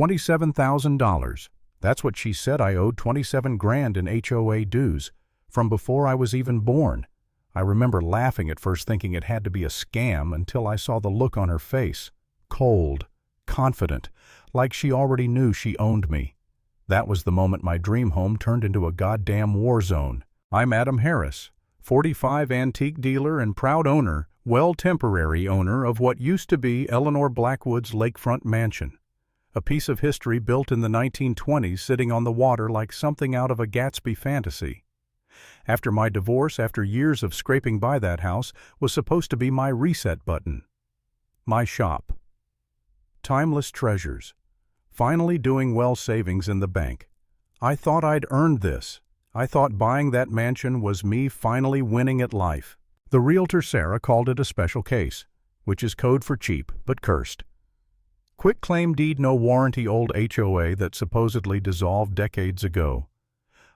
$27,000. That's what she said. I owed 27 grand in HOA dues, from before I was even born. I remember laughing at first, thinking it had to be a scam, until I saw the look on her face. Cold, confident, like she already knew she owned me. That was the moment my dream home turned into a goddamn war zone. I'm Adam Harris, 45, antique dealer and proud owner, temporary owner of what used to be Eleanor Blackwood's Lakefront mansion. A piece of history built in the 1920s, sitting on the water like something out of a Gatsby fantasy. After my divorce, after years of scraping by, that house was supposed to be my reset button. My shop. Timeless treasures. Finally doing well, savings in the bank. I thought I'd earned this. I thought buying that mansion was me finally winning at life. The realtor Sarah called it a special case, which is code for cheap but cursed. Quick claim deed, no warranty, old HOA that supposedly dissolved decades ago.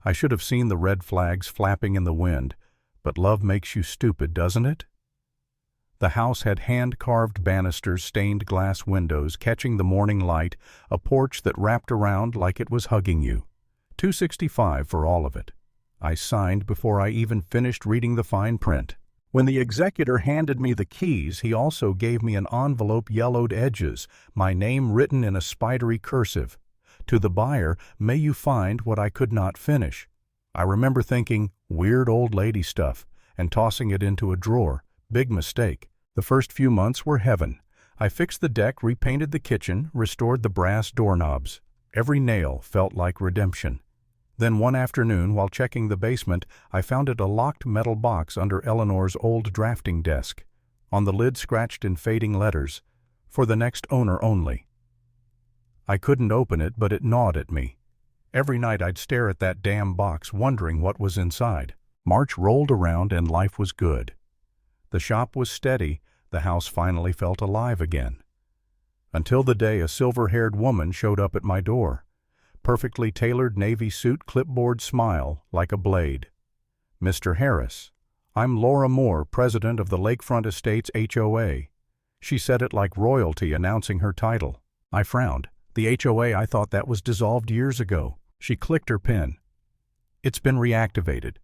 I should have seen the red flags flapping in the wind, but love makes you stupid, doesn't it? The house had hand-carved banisters, stained glass windows catching the morning light, a porch that wrapped around like it was hugging you. $265 for all of it. I signed before I even finished reading the fine print. When the executor handed me the keys, he also gave me an envelope, yellowed edges, my name written in a spidery cursive. To the buyer, may you find what I could not finish. I remember thinking, weird old lady stuff, and tossing it into a drawer. Big mistake. The first few months were heaven. I fixed the deck, repainted the kitchen, restored the brass doorknobs. Every nail felt like redemption. Then one afternoon, while checking the basement, I found a locked metal box under Eleanor's old drafting desk. On the lid, scratched in fading letters, "For the next owner only." I couldn't open it, but it gnawed at me. Every night I'd stare at that damn box, wondering what was inside. March rolled around and life was good. The shop was steady. The house finally felt alive again. Until the day a silver-haired woman showed up at my door. Perfectly tailored navy suit, clipboard smile like a blade. "Mr. Harris, I'm Laura Moore, president of the Lakefront Estates HOA." She said it like royalty, announcing her title. I frowned. The HOA, I thought that was dissolved years ago. She clicked her pen. "It's been reactivated.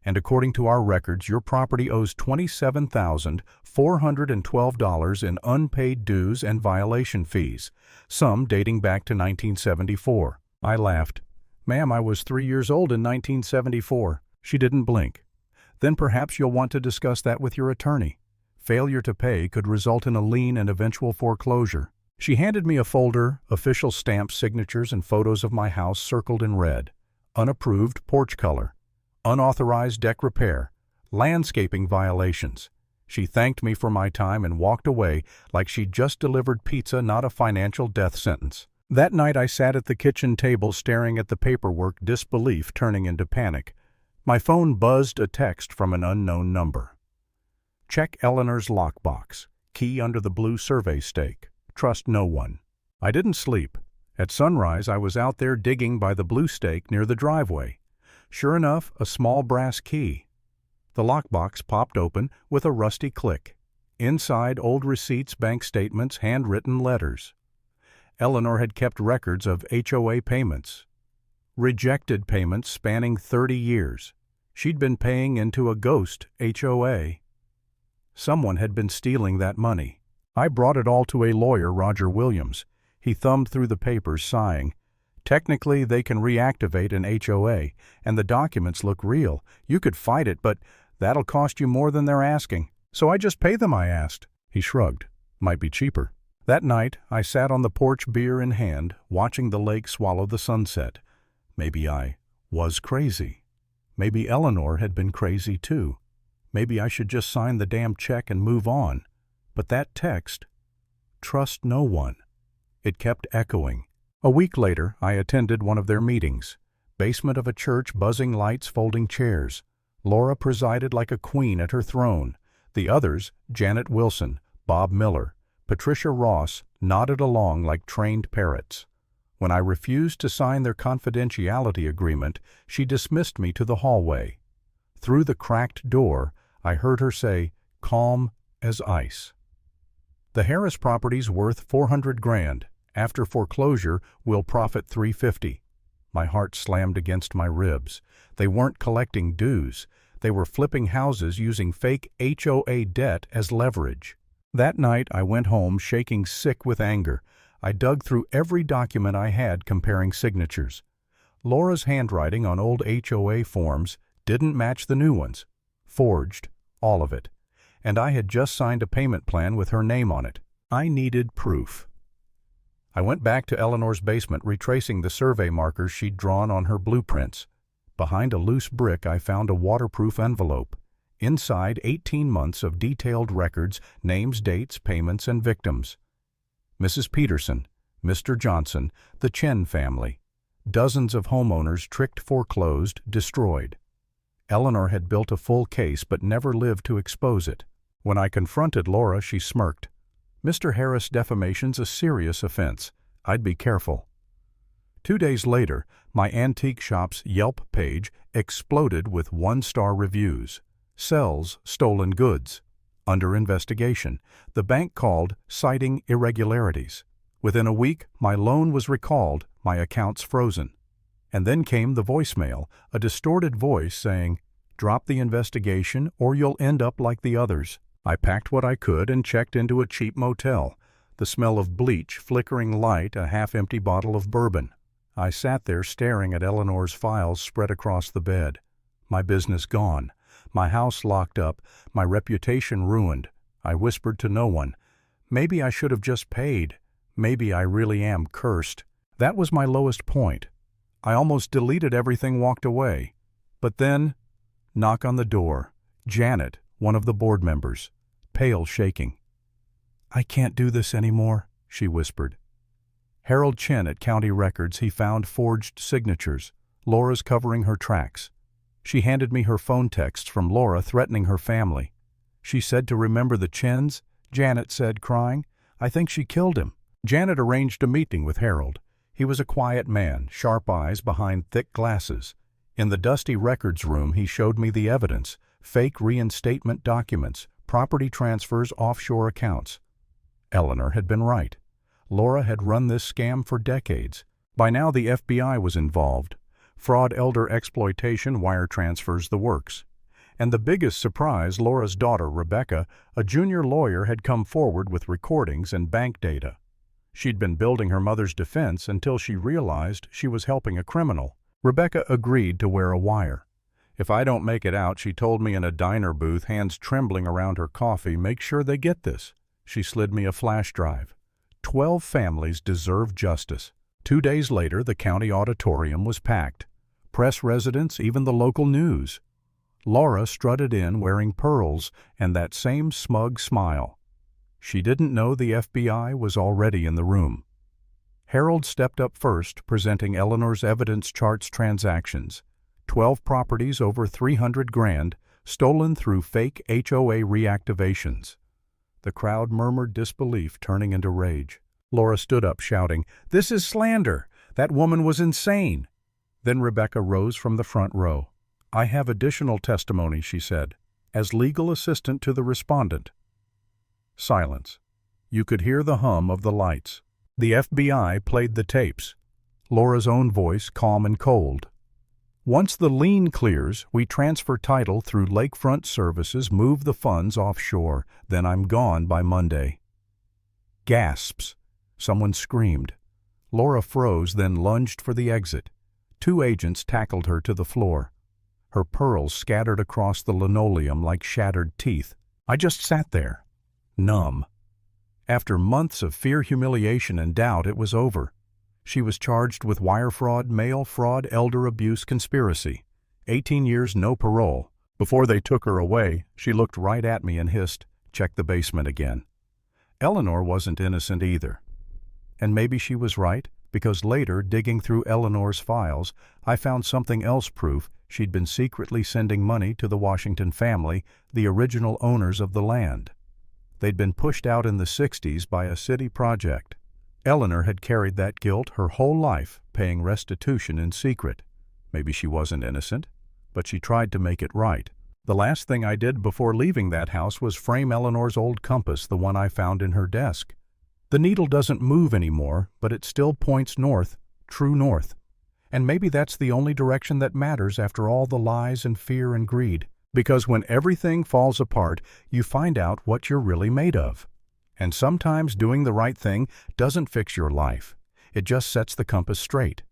And according to our records, your property owes $27,412 in unpaid dues and violation fees, some dating back to 1974. I laughed. "Ma'am, I was 3 years old in 1974. She didn't blink. "Then perhaps you'll want to discuss that with your attorney. Failure to pay could result in a lien and eventual foreclosure." She handed me a folder, official stamps, signatures, and photos of my house circled in red. Unapproved porch color. Unauthorized deck repair. Landscaping violations. She thanked me for my time and walked away like she'd just delivered pizza, not a financial death sentence. That night I sat at the kitchen table staring at the paperwork, disbelief turning into panic. My phone buzzed, a text from an unknown number. "Check Eleanor's lockbox. Key under the blue survey stake. Trust no one." I didn't sleep. At sunrise I was out there digging by the blue stake near the driveway. Sure enough, a small brass key. The lockbox popped open with a rusty click. Inside, old receipts, bank statements, handwritten letters. Eleanor had kept records of HOA payments. Rejected payments spanning 30 years. She'd been paying into a ghost HOA. Someone had been stealing that money. I brought it all to a lawyer, Roger Williams. He thumbed through the papers, sighing. "Technically, they can reactivate an HOA, and the documents look real. You could fight it, but that'll cost you more than they're asking." "So I just pay them?" I asked. He shrugged. "Might be cheaper." That night, I sat on the porch, beer in hand, watching the lake swallow the sunset. Maybe I was crazy. Maybe Eleanor had been crazy too. Maybe I should just sign the damn check and move on. But that text, "Trust no one," it kept echoing. A week later, I attended one of their meetings. Basement of a church, buzzing lights, folding chairs. Laura presided like a queen at her throne. The others, Janet Wilson, Bob Miller, Patricia Ross, nodded along like trained parrots. When I refused to sign their confidentiality agreement, she dismissed me to the hallway. Through the cracked door, I heard her say, calm as ice, "The Harris property's worth 400 grand. After foreclosure, we'll profit $350. My heart slammed against my ribs. They weren't collecting dues. They were flipping houses using fake HOA debt as leverage. That night, I went home shaking sick with anger. I dug through every document I had comparing signatures. Laura's handwriting on old HOA forms didn't match the new ones. Forged, all of it. And I had just signed a payment plan with her name on it. I needed proof. I went back to Eleanor's basement, retracing the survey markers she'd drawn on her blueprints. Behind a loose brick, I found a waterproof envelope. Inside, 18 months of detailed records, names, dates, payments, and victims. Mrs. Peterson, Mr. Johnson, the Chen family. Dozens of homeowners tricked, foreclosed, destroyed. Eleanor had built a full case but never lived to expose it. When I confronted Laura, she smirked. Mr. Harris, defamation's a serious offense. I'd be careful. 2 days later, my antique shop's Yelp page exploded with 1-star reviews. Sells stolen goods. Under investigation. The bank called, citing irregularities. Within a week, my loan was recalled, my accounts frozen. And then came the voicemail, a distorted voice saying, "Drop the investigation or you'll end up like the others." I packed what I could and checked into a cheap motel. The smell of bleach, flickering light, a half-empty bottle of bourbon. I sat there staring at Eleanor's files spread across the bed. My business gone. My house locked up, my reputation ruined. I whispered to no one. Maybe I should have just paid. Maybe I really am cursed. That was my lowest point. I almost deleted everything, walked away. But then, knock on the door. Janet, one of the board members, pale, shaking. "I can't do this anymore," she whispered. Harold Chen at County Records, he found forged signatures. Laura's covering her tracks. She handed me her phone texts from Laura threatening her family. She said to remember the Chens. Janet said, crying, "I think she killed him." Janet arranged a meeting with Harold. He was a quiet man, sharp eyes behind thick glasses. In the dusty records room, he showed me the evidence, fake reinstatement documents, property transfers, offshore accounts. Eleanor had been right. Laura had run this scam for decades. By now the FBI was involved. Fraud, elder exploitation, wire transfers, the works. And the biggest surprise, Laura's daughter, Rebecca, a junior lawyer, had come forward with recordings and bank data. She'd been building her mother's defense until she realized she was helping a criminal. Rebecca agreed to wear a wire. "If I don't make it out," she told me in a diner booth, hands trembling around her coffee, "make sure they get this." She slid me a flash drive. 12 families deserve justice. 2 days later, the county auditorium was packed. Press, residents, even the local news. Laura strutted in wearing pearls and that same smug smile. She didn't know the FBI was already in the room. Harold stepped up first, presenting Eleanor's evidence charts, transactions. 12 properties over $300,000, stolen through fake HOA reactivations. The crowd murmured disbelief, turning into rage. Laura stood up, shouting, "This is slander! That woman was insane!" Then Rebecca rose from the front row. "I have additional testimony," she said, as legal assistant to the respondent. Silence. You could hear the hum of the lights. The FBI played the tapes. Laura's own voice, calm and cold. "Once the lien clears, we transfer title through Lakefront Services, move the funds offshore, then I'm gone by Monday." Gasps. Someone screamed. Laura froze, then lunged for the exit. 2 agents tackled her to the floor. Her pearls scattered across the linoleum like shattered teeth. I just sat there, numb. After months of fear, humiliation, and doubt, it was over. She was charged with wire fraud, mail fraud, elder abuse, conspiracy. 18 years, no parole. Before they took her away, she looked right at me and hissed, "Check the basement again." Eleanor wasn't innocent either. And maybe she was right, because later, digging through Eleanor's files, I found something else, proof she'd been secretly sending money to the Washington family, the original owners of the land. They'd been pushed out in the 60s by a city project. Eleanor had carried that guilt her whole life, paying restitution in secret. Maybe she wasn't innocent, but she tried to make it right. The last thing I did before leaving that house was frame Eleanor's old compass, the one I found in her desk. The needle doesn't move anymore, but it still points north, true north. And maybe that's the only direction that matters after all the lies and fear and greed. Because when everything falls apart, you find out what you're really made of. And sometimes doing the right thing doesn't fix your life. It just sets the compass straight.